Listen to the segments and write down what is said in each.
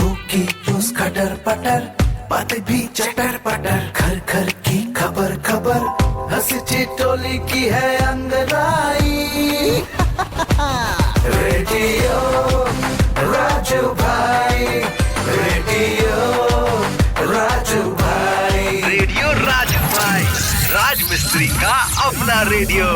होगी रोज खटर पटर, बातें भी चटर पटर, घर घर की खबर खबर, हंसी ठिठोली की है अंगड़ाई। रेडियो राजू भाई, रेडियो राजू भाई, रेडियो राजू भाई, राज मिस्त्री का अपना रेडियो।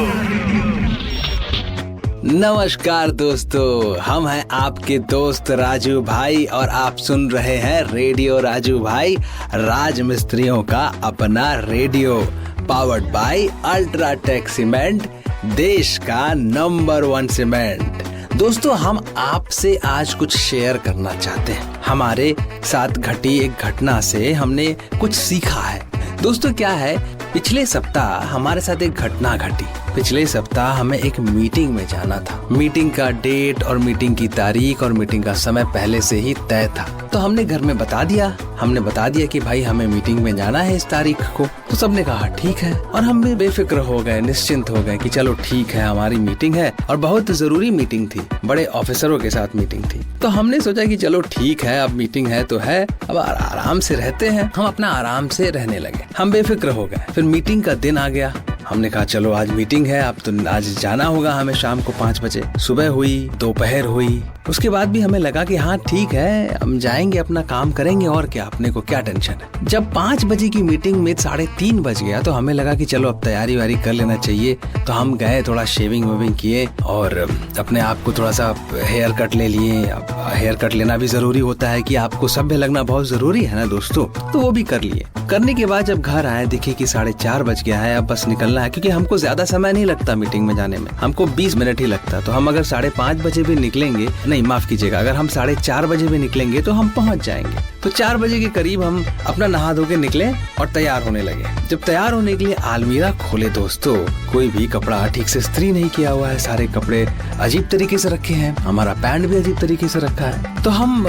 नमस्कार दोस्तों, हम हैं आपके दोस्त राजू भाई और आप सुन रहे हैं रेडियो राजू भाई, राज मिस्त्रियों का अपना radio, powered by UltraTech cement, देश का नंबर 1 सीमेंट। दोस्तों, हम आपसे आज कुछ शेयर करना चाहते हैं। हमारे साथ घटी एक घटना से हमने कुछ सीखा है। दोस्तों, क्या है, पिछले सप्ताह हमारे साथ एक घटना घटी। पिछले सप्ताह हमें एक मीटिंग में जाना था। मीटिंग का डेट और मीटिंग की तारीख और मीटिंग का समय पहले से ही तय था। तो हमने घर में बता दिया, कि भाई हमें मीटिंग में जाना है इस तारीख को। तो सबने कहा ठीक है, और हम भी बेफिक्र हो गए, निश्चिंत हो गए कि चलो ठीक है, हमारी मीटिंग है और बहुत जरूरी मीटिंग थी, बड़े ऑफिसरों के साथ मीटिंग थी। तो हमने सोचा कि चलो ठीक है, अब मीटिंग है तो है, अब आराम से रहते हैं। हम अपना आराम से रहने लगे, हम बेफिक्र हो गए। फिर मीटिंग का दिन आ गया। हमने कहा चलो आज मीटिंग है, अब तो आज जाना होगा हमें शाम को 5 बजे। सुबह हुई, दोपहर हुई, उसके बाद भी हमें लगा कि हाँ ठीक है, हम जाएंगे, अपना काम करेंगे और क्या, अपने को क्या टेंशन है। जब 5 बजे की मीटिंग में 3:30 बज गया तो हमें लगा कि चलो अब तैयारी वारी कर लेना चाहिए। तो हम गए, थोड़ा शेविंग वेविंग किए और अपने आप को थोड़ा सा हेयर कट ले लिए। अब हेयर कट लेना भी जरूरी होता है कि आपको सभ्य लगना बहुत जरूरी है ना दोस्तों, तो वो भी कर लिए। करने के बाद जब घर आए, देखे कि 4:30 बज गया है, अब बस निकलना है, क्योंकि हमको ज्यादा समय नहीं लगता मीटिंग में जाने में, हमको 20 मिनट ही लगता। तो हम अगर 5:30 बजे भी निकलेंगे, नहीं माफ कीजिएगा, अगर हम 4:30 बजे भी निकलेंगे तो हम पहुंच जाएंगे। तो 4 बजे के करीब हम अपना नहा धो के निकले और तैयार होने लगे। जब तैयार होने के लिए अलमीरा खोले दोस्तों, कोई भी कपड़ा ठीक से इस्त्री नहीं किया हुआ है, सारे कपड़े अजीब तरीके से रखे हैं, हमारा पैंट भी अजीब तरीके से रखा है। तो हम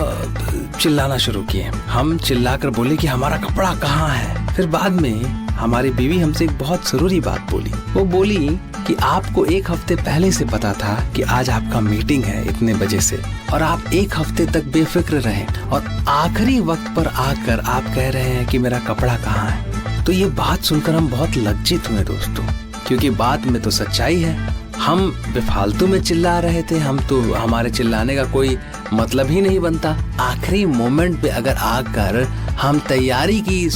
चिल्लाना शुरू किए, हम चिल्लाकर बोले कि हमारा कपड़ा कहाँ है। फिर बाद में हमारी बीवी हमसे एक बहुत जरूरी बात बोली। वो बोली कि आपको 1 हफ्ते पहले से पता था कि आज आपका मीटिंग है इतने बजे से, और आप 1 हफ्ते तक बेफिक्र रहे, और आखिरी वक्त पर आकर आप कह रहे हैं कि मेरा कपड़ा कहाँ है। तो ये बात सुनकर हम बहुत लज्जित हुए दोस्तों, क्योंकि बात में तो सच्चाई है। हम बेफालतू में चिल्ला रहे थे, हम तो, हमारे चिल्लाने का कोई मतलब ही नहीं बनता। आखिरी मोमेंट पे अगर आकर हम तैयारी की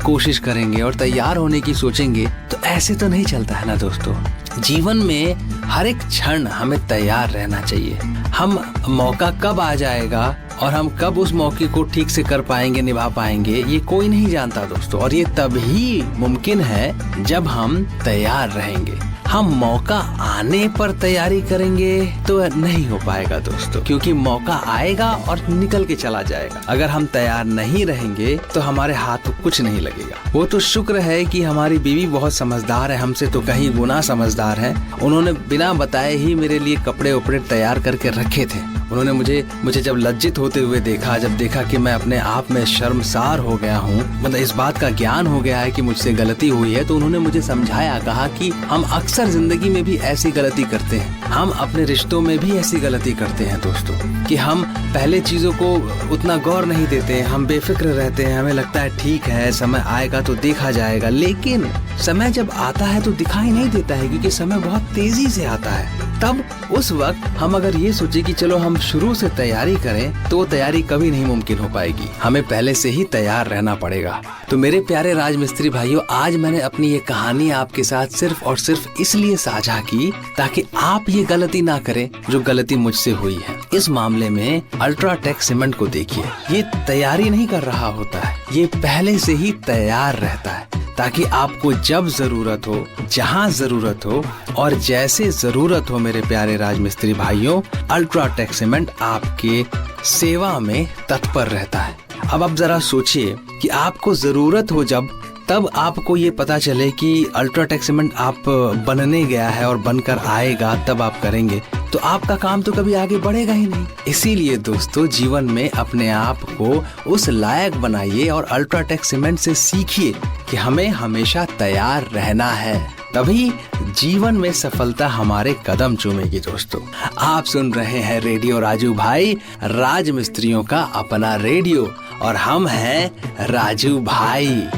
कोशिश करेंगे और तैयार होने की सोचेंगे तो ऐसे तो नहीं चलता है ना दोस्तों। जीवन में हर एक क्षण हमें तैयार रहना चाहिए। हम मौका कब आ जाएगा और हम कब उस मौके को ठीक से कर पाएंगे, निभा पाएंगे, ये कोई नहीं जानता दोस्तों। और ये तभी मुमकिन है जब हम तैयार रहेंगे। हम मौका आने पर तैयारी करेंगे तो नहीं हो पाएगा दोस्तों, क्योंकि मौका आएगा और निकल के चला जाएगा। अगर हम तैयार नहीं रहेंगे तो हमारे हाथ कुछ नहीं लगेगा। वो तो शुक्र है कि हमारी बीवी बहुत समझदार है, हमसे तो कहीं गुना समझदार है। उन्होंने बिना बताए ही मेरे लिए कपड़े उपड़े तैयार करके रखे थे। उन्होंने मुझे जब लज्जित होते हुए देखा, जब देखा कि मैं अपने आप में शर्मसार हो गया हूँ, मतलब इस बात का ज्ञान हो गया है कि मुझसे गलती हुई है, तो उन्होंने मुझे समझाया, कहा कि हम अक्सर जिंदगी में भी ऐसी गलती करते हैं, हम अपने रिश्तों में भी ऐसी गलती करते हैं दोस्तों, कि हम पहले चीजों को उतना गौर नहीं देते हैं, हम बेफिक्र रहते हैं, हमें लगता है ठीक है, समय आएगा तो देखा जाएगा। लेकिन समय जब आता है तो दिखाई नहीं देता है, क्योंकि समय बहुत तेजी से आता है। तब उस वक्त हम अगर ये सोचे कि चलो हम शुरू से तैयारी करें, तो वो तैयारी कभी नहीं मुमकिन हो पाएगी। हमें पहले से ही तैयार रहना पड़ेगा। तो मेरे प्यारे राजमिस्त्री भाइयों, आज मैंने अपनी ये कहानी आपके साथ सिर्फ और सिर्फ इसलिए साझा की ताकि आप ये गलती ना करें जो गलती मुझसे हुई है। इस मामले में अल्ट्राटेक सीमेंट को देखिए, ये तैयारी नहीं कर रहा होता है, ये पहले से ही तैयार रहता है, ताकि आपको जब जरूरत हो, जहां जरूरत हो और जैसे जरूरत हो, मेरे प्यारे राजमिस्त्री भाइयों, अल्ट्राटेक सीमेंट आपके सेवा में तत्पर रहता है। अब आप जरा सोचिए कि आपको जरूरत हो जब, तब आपको ये पता चले कि अल्ट्राटेक सीमेंट आप बनने गया है और बनकर आएगा, तब आप करेंगे, तो आपका काम तो कभी आगे बढ़ेगा ही नहीं। इसीलिए दोस्तों, जीवन में अपने आप को उस लायक बनाइए और अल्ट्राटेक सीमेंट से सीखिए कि हमें हमेशा तैयार रहना है। तभी जीवन में सफलता हमारे कदम चूमेगी। दोस्तों, आप सुन रहे हैं रेडियो राजू भाई, राज मिस्त्रियों का अपना रेडियो, और हम हैं राजू भाई।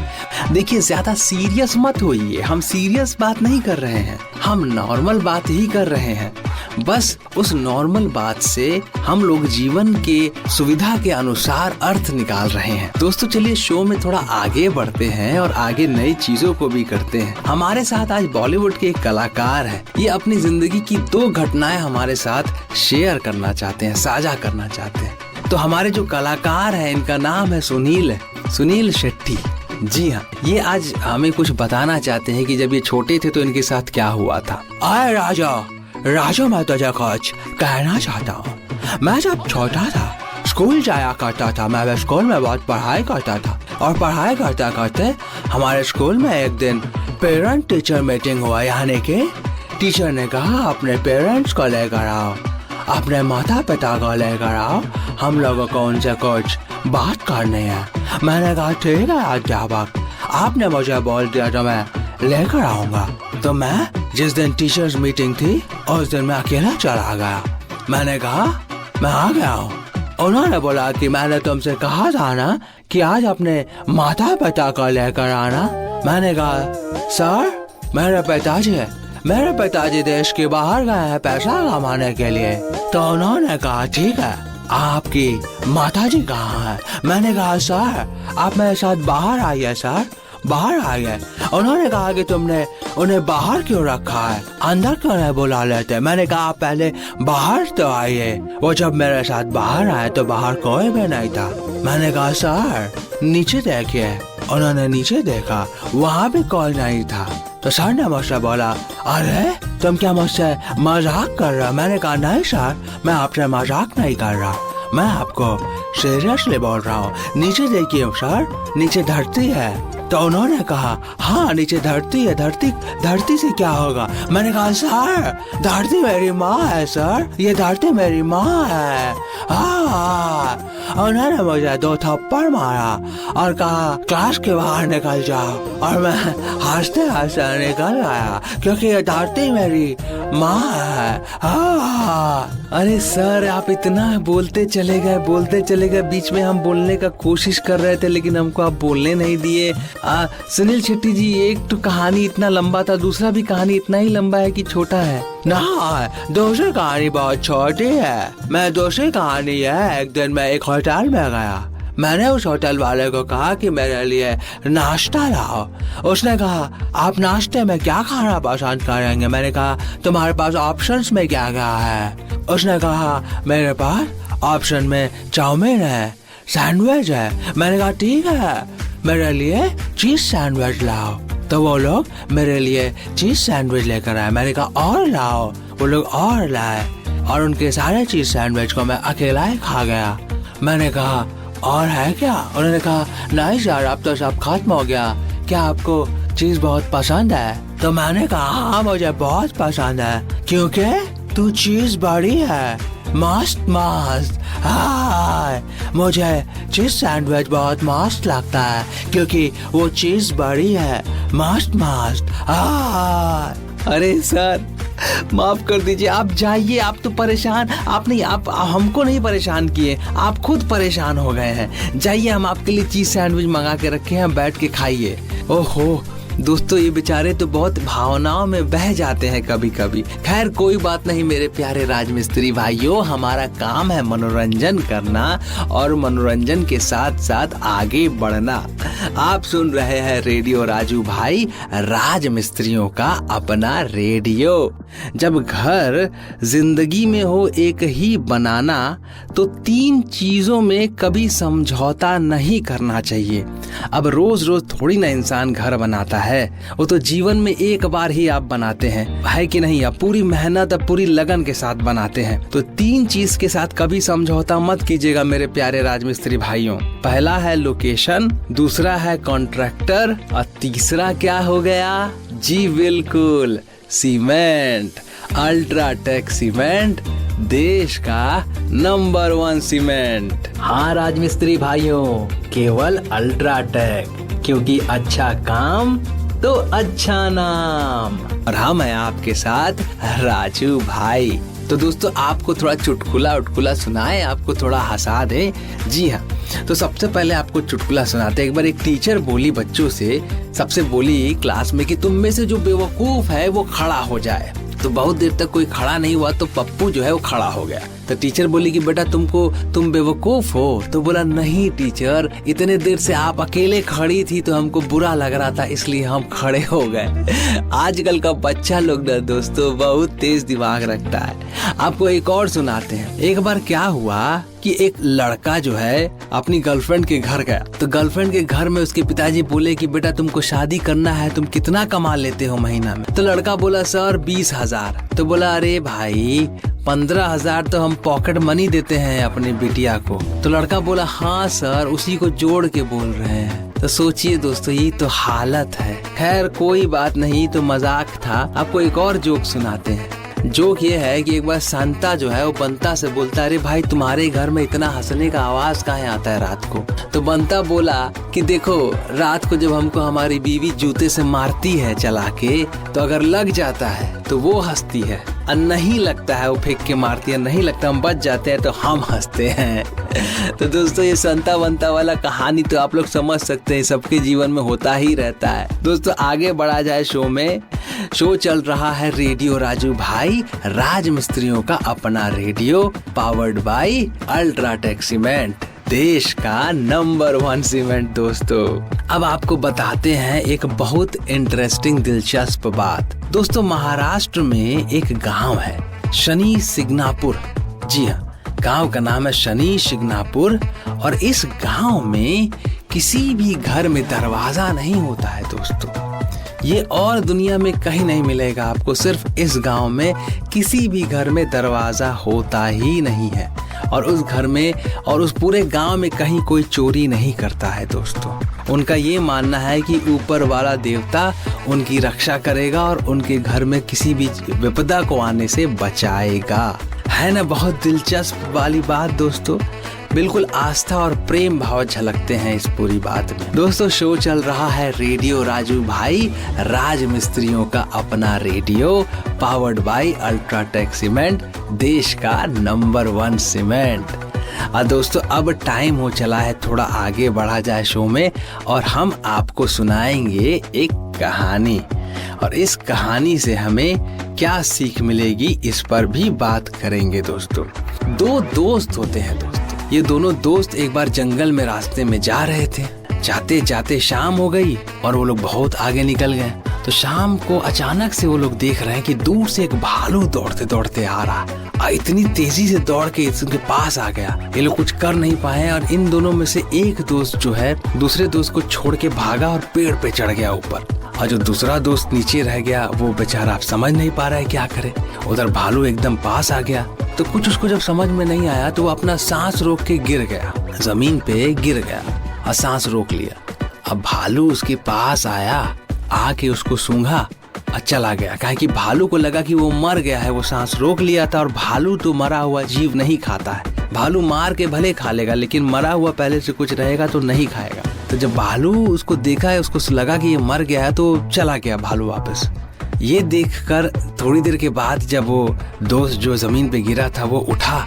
देखिए, ज्यादा सीरियस मत होइए, हम सीरियस बात नहीं कर रहे हैं, हम नॉर्मल बात ही कर रहे हैं। बस उस नॉर्मल बात से हम लोग जीवन के सुविधा के अनुसार अर्थ निकाल रहे हैं। दोस्तों, चलिए शो में थोड़ा आगे बढ़ते हैं और आगे नई चीजों को भी करते हैं। हमारे साथ आज बॉलीवुड के एक कलाकार है। ये अपनी जिंदगी की 2 घटनाएं हमारे साथ शेयर करना चाहते हैं, साझा करना चाहते हैं। तो हमारे जो कलाकार हैं, इनका नाम है सुनील शेट्टी। जी हाँ, ये आज हमें कुछ बताना चाहते हैं कि जब ये छोटे थे तो इनके साथ क्या हुआ था। आए राजा, मैं तुझे कुछ कहना चाहता हूँ। मैं जब छोटा था स्कूल जाया करता था, मैं स्कूल में बहुत पढ़ाई करता था, और पढ़ाई करते करते हमारे स्कूल में एक दिन पेरेंट टीचर मीटिंग हुआ। यानी कि टीचर ने कहा अपने पेरेंट्स को लेकर आओ, अपने माता पिता को लेकर आओ, हम लोगों को उनसे कुछ बात करनी है। मैंने कहा ठीक है अध्यापक, आपने मुझे बोल दिया तो मैं लेकर आऊंगा। तो मैं जिस दिन टीचर्स मीटिंग थी उस दिन मैं अकेला चला गया। मैंने कहा मैं आ गया हूँ। उन्होंने बोला कि मैंने तुमसे कहा था ना कि आज अपने माता पिता को लेकर आना। मैंने कहा सर, मेरे पिताजी देश के बाहर गए हैं पैसा कमाने के लिए। तो उन्होंने कहा ठीक है, आपकी माताजी कहाँ है? मैंने कहा सर, आप मेरे साथ बाहर आइए सर, बाहर आइए। उन्होंने कहा कि तुमने उन्हें बाहर क्यों रखा है, अंदर क्यों नहीं बुला लेते? मैंने कहा आप पहले बाहर तो आइए। वो जब मेरे साथ बाहर आए तो बाहर कोई भी नहीं था। मैंने कहा सर नीचे देखिए। उन्होंने नीचे देखा, वहाँ भी कोई नहीं था। तो सर ने मुझसे बोला अरे तुम क्या मुझसे मजाक कर रहे हो? मैंने कहा नहीं सर, मैं आपसे मजाक नहीं कर रहा, मैं आपको सीरियसली बोल रहा हूँ। नीचे देखिए सर, नीचे धरती है। तो उन्होंने कहा हाँ नीचे धरती है, धरती से क्या होगा? मैंने कहा सर धरती मेरी माँ है सर, ये धरती मेरी माँ है। हाँ। उन्होंने मुझे 2 थप्पड़ मारा और कहा क्लास के बाहर निकल जाओ। और मैं हंसते हंसते निकल आया क्योंकि ये धरती मेरी माँ है। हाँ। अरे सर, आप इतना बोलते चले गए, बीच में हम बोलने का कोशिश कर रहे थे लेकिन हमको आप बोलने नहीं दिए। सुनील शेट्टी जी, एक तो कहानी इतना लंबा था, दूसरा भी कहानी इतना ही लंबा है कि छोटा है? ना, दूसरी कहानी बहुत छोटी है। मैं दूसरी कहानी है, एक दिन मैं एक होटल में गया। मैंने उस होटल वाले को कहा कि मेरे लिए नाश्ता लाओ। उसने कहा आप नाश्ते में क्या खाना पसंद करेंगे? मैंने कहा तुम्हारे पास ऑप्शंस में क्या क्या है? उसने कहा मेरे पास ऑप्शन में चाउमीन है, सैंडविच है। मैंने कहा ठीक है, मेरे लिए चीज सैंडविच लाओ। तो वो लोग मेरे लिए चीज सैंडविच लेकर आए। मैंने कहा और लाओ। वो लोग और लाए और उनके सारे चीज सैंडविच को मैं अकेला ही खा गया। मैंने कहा और है क्या? उन्होंने कहा नहीं सर, अब तो सब खत्म हो गया। क्या आपको चीज बहुत पसंद है? तो मैंने कहा हाँ मुझे बहुत पसंद है, क्योंकि तू चीज बड़ी है, मस्त। हाँ, मुझे चीज सैंडविच बहुत मस्त लगता है क्योंकि वो चीज बड़ी है, मस्त। हाँ। अरे सर माफ कर दीजिए, आप जाइए। आप तो परेशान, आप हमको नहीं परेशान किए, आप खुद परेशान हो गए हैं। जाइए, हम आपके लिए चीज सैंडविच मंगा के रखे हैं, बैठ के खाइए। ओहो दोस्तों, ये बेचारे तो बहुत भावनाओं में बह जाते हैं कभी कभी। खैर कोई बात नहीं मेरे प्यारे राजमिस्त्री भाइयों, हमारा काम है मनोरंजन करना और मनोरंजन के साथ साथ आगे बढ़ना। आप सुन रहे हैं रेडियो राजू भाई, राजमिस्त्रियों का अपना रेडियो। जब घर जिंदगी में हो एक ही बनाना तो 3 चीजों में कभी समझौता नहीं करना चाहिए। अब रोज रोज थोड़ी ना इंसान घर बनाता है, वो तो जीवन में एक बार ही आप बनाते हैं, है कि नहीं? आप पूरी मेहनत अब पूरी लगन के साथ बनाते हैं। तो 3 चीज के साथ कभी समझौता मत कीजिएगा मेरे प्यारे राजमिस्त्री भाइयों। पहला है लोकेशन, दूसरा है कॉन्ट्रैक्टर और तीसरा क्या हो गया? जी बिल्कुल, सीमेंट। अल्ट्राटेक सीमेंट देश का नंबर 1 सीमेंट। हाँ राजमिस्त्री भाइयों, केवल अल्ट्राटेक, क्योंकि अच्छा काम तो अच्छा नाम। और हम हैं आपके साथ राजू भाई। तो दोस्तों आपको थोड़ा चुटकुला सुनाए, आपको थोड़ा हंसा दे। जी हाँ, तो सबसे पहले आपको चुटकुला सुनाते। एक बार एक टीचर बोली बच्चों से, सबसे बोली क्लास में कि तुम में से जो बेवकूफ है वो खड़ा हो जाए। तो बहुत देर तक कोई खड़ा नहीं हुआ, तो पप्पू जो है वो खड़ा हो गया। तो टीचर बोली कि बेटा तुम बेवकूफ हो। तो बोला नहीं टीचर, इतने देर से आप अकेले खड़ी थी तो हमको बुरा लग रहा था, इसलिए हम खड़े हो गए। आजकल का बच्चा लोग ना दोस्तों बहुत तेज दिमाग रखता है। आपको एक और सुनाते हैं। एक बार क्या हुआ कि एक लड़का जो है अपनी गर्लफ्रेंड के घर गया। तो गर्लफ्रेंड के घर में उसके पिताजी बोले कि बेटा तुमको शादी करना है, तुम कितना कमा लेते हो महीना में? तो लड़का बोला सर 20,000। तो बोला अरे भाई 15,000 तो हम पॉकेट मनी देते हैं अपनी बिटिया को। तो लड़का बोला हाँ सर, उसी को जोड़ के बोल रहे हैं। तो सोचिए दोस्तों, ये तो हालत है। खैर कोई बात नहीं, तो मजाक था। आपको एक और जोक सुनाते हैं। जोक ये है कि एक बार सांता जो है वो बंता से बोलता है अरे भाई तुम्हारे घर में इतना हंसने का आवाज कहाँ आता है रात को? तो बंता बोला कि देखो रात को जब हमको हमारी बीवी जूते से मारती है चला के, तो अगर लग जाता है तो वो हंसती है, और नहीं लगता है वो फेंक के मारती है, नहीं लगता हम बच जाते हैं तो हम हंसते हैं। तो दोस्तों ये संता बंता वाला कहानी तो आप लोग समझ सकते हैं, सबके जीवन में होता ही रहता है। दोस्तों आगे बढ़ा जाए शो में। शो चल रहा है रेडियो राजू भाई, राज मिस्त्रियों का अपना radio, powered by UltraTech cement, देश का नंबर 1 सीमेंट। दोस्तों अब आपको बताते हैं एक बहुत इंटरेस्टिंग दिलचस्प बात। दोस्तों महाराष्ट्र में एक गांव है शनि शिंगणापुर। जी हाँ, गांव का नाम है शनि शिंगणापुर। और इस गांव में किसी भी घर में दरवाजा नहीं होता है दोस्तों। ये और दुनिया में कहीं नहीं मिलेगा आपको, सिर्फ इस गांव में किसी भी घर में दरवाजा होता ही नहीं है। और उस घर में और उस पूरे गांव में कहीं कोई चोरी नहीं करता है दोस्तों। उनका ये मानना है कि ऊपर वाला देवता उनकी रक्षा करेगा और उनके घर में किसी भी विपदा को आने से बचाएगा। है ना बहुत दिलचस्प वाली बात दोस्तों। बिल्कुल आस्था और प्रेम भाव झलकते हैं इस पूरी बात में। दोस्तों शो चल रहा है रेडियो राजू भाई, राज मिस्त्रियों का अपना radio, powered by UltraTech cement, देश का नंबर 1 सीमेंट। और दोस्तों अब टाइम हो चला है थोड़ा आगे बढ़ा जाए शो में, और हम आपको सुनाएंगे एक कहानी। और इस कहानी से हमें क्या सीख मिलेगी इस पर भी बात करेंगे दोस्तों। 2 दोस्त होते हैं दोस्तों। ये दोनों दोस्त एक बार जंगल में रास्ते में जा रहे थे। जाते जाते शाम हो गई और वो लोग बहुत आगे निकल गए। तो शाम को अचानक से वो लोग देख रहे हैं कि दूर से एक भालू दौड़ते दौड़ते आ रहा। इतनी तेजी से दौड़ के इसके पास आ गया। ये लोग कुछ कर नहीं पाए और इन दोनों में से एक दोस्त जो है दूसरे दोस्त को छोड़ के भागा और पेड़ पे चढ़ गया ऊपर। और जो दूसरा दोस्त नीचे रह गया वो बेचारा समझ नहीं पा रहा है क्या करे। उधर भालू एकदम पास आ गया। तो कुछ उसको जब समझ में नहीं आया तो वो अपना सांस रोक के गिर गया, जमीन पे गिर गया और सांस रोक लिया। अब भालू उसके पास आया, आके उसको सूंघा और चला गया। काहे कि भालू को लगा कि वो मर गया है, वो सांस रोक लिया था। और भालू तो मरा हुआ जीव नहीं खाता है। भालू मार के भले खा लेगा लेकिन मरा हुआ पहले से कुछ रहेगा तो नहीं खाएगा। तो जब भालू उसको देखा है, उसको लगा कि ये मर गया है, तो चला गया भालू वापस। ये देखकर थोड़ी देर के बाद जब वो दोस्त जो जमीन पे गिरा था वो उठा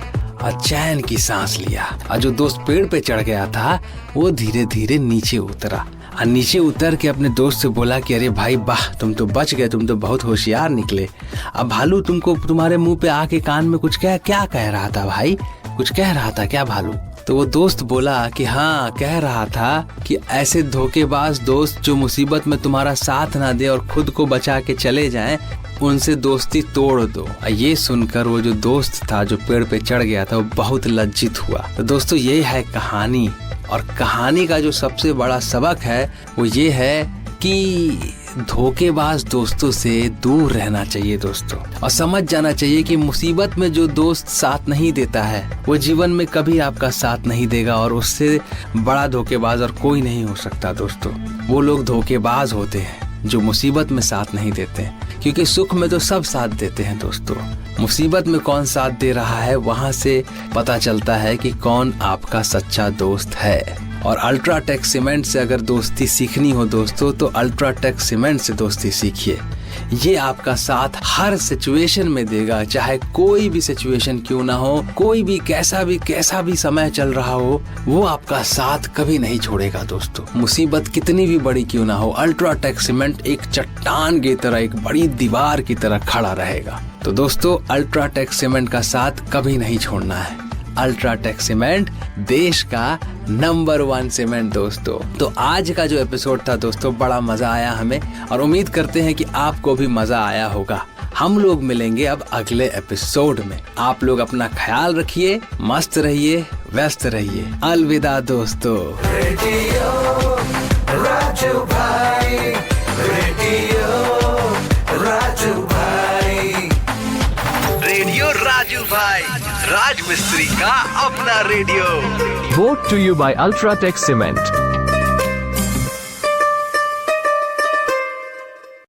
और चैन की सांस लिया। और जो दोस्त पेड़ पे चढ़ गया था वो धीरे धीरे नीचे उतरा और नीचे उतर के अपने दोस्त से बोला कि अरे भाई वाह, तुम तो बच गए, तुम तो बहुत होशियार निकले। अब भालू तुमको तुम्हारे मुंह पे आके कान में कुछ क्या कह रहा था भाई? कुछ कह रहा था क्या भालू? तो वो दोस्त बोला कि हाँ, कह रहा था कि ऐसे धोखेबाज दोस्त जो मुसीबत में तुम्हारा साथ ना दे और खुद को बचा के चले जाएं, उनसे दोस्ती तोड़ दो। ये सुनकर वो जो दोस्त था जो पेड़ पे चढ़ गया था वो बहुत लज्जित हुआ। तो दोस्तों ये है कहानी। और कहानी का जो सबसे बड़ा सबक है वो ये है कि धोखेबाज दोस्तों से दूर रहना चाहिए दोस्तों। और समझ जाना चाहिए कि मुसीबत में जो दोस्त साथ नहीं देता है वो जीवन में कभी आपका साथ नहीं देगा। और उससे बड़ा धोखेबाज और कोई नहीं हो सकता दोस्तों। वो लोग धोखेबाज होते हैं जो मुसीबत में साथ नहीं देते हैं, क्योंकि सुख में तो सब साथ देते हैं दोस्तों। मुसीबत में कौन साथ दे रहा है वहाँ से पता चलता है कि कौन आपका सच्चा दोस्त है। और अल्ट्राटेक सीमेंट से अगर दोस्ती सीखनी हो दोस्तों तो अल्ट्राटेक सीमेंट से दोस्ती सीखिए। ये आपका साथ हर सिचुएशन में देगा, चाहे कोई भी सिचुएशन क्यों ना हो, कोई भी कैसा भी समय चल रहा हो, वो आपका साथ कभी नहीं छोड़ेगा दोस्तों। मुसीबत कितनी भी बड़ी क्यों ना हो, अल्ट्राटेक सीमेंट एक चट्टान की तरह, एक बड़ी दीवार की तरह खड़ा रहेगा। तो दोस्तों अल्ट्राटेक सीमेंट का साथ कभी नहीं छोड़ना है। अल्ट्राटेक सीमेंट देश का नंबर 1 सीमेंट दोस्तों। तो आज का जो एपिसोड था दोस्तों बड़ा मजा आया हमें, और उम्मीद करते हैं कि आपको भी मजा आया होगा। हम लोग मिलेंगे अब अगले एपिसोड में। आप लोग अपना ख्याल रखिए, मस्त रहिए, व्यस्त रहिए। अलविदा दोस्तों। रेडियो राजू भाई, रेडियो राजू भाई, रेडियो राजू भाई, राज मिस्त्री का अपना radio. Brought to you by Ultratech Cement.